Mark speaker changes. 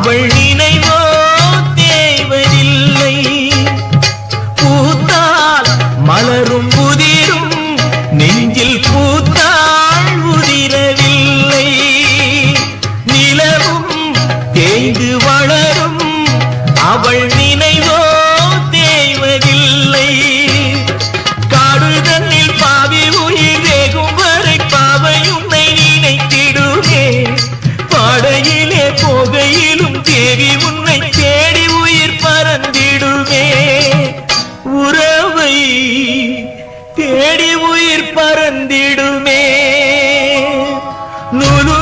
Speaker 1: அவள் நினைவோ தேவதில்லை. பூத்தால் மலரும் புதிரும் நெஞ்சில் பூத்தாள் உதிரவில்லை. நிலவும் தேய்ந்து வளரும் அவள் நினைவோ தேவதில்லை. காடுதன்னில் பாவி உயிர் வேகும் வரை பாவை உன்னை நினைத்திடுமே. பாடையிலே போகையிலும் தேவி உன்னை தேடி உயிர் பறந்திடுமே. உறவை தேடி உயிர் பறந்திடுமே. நூலு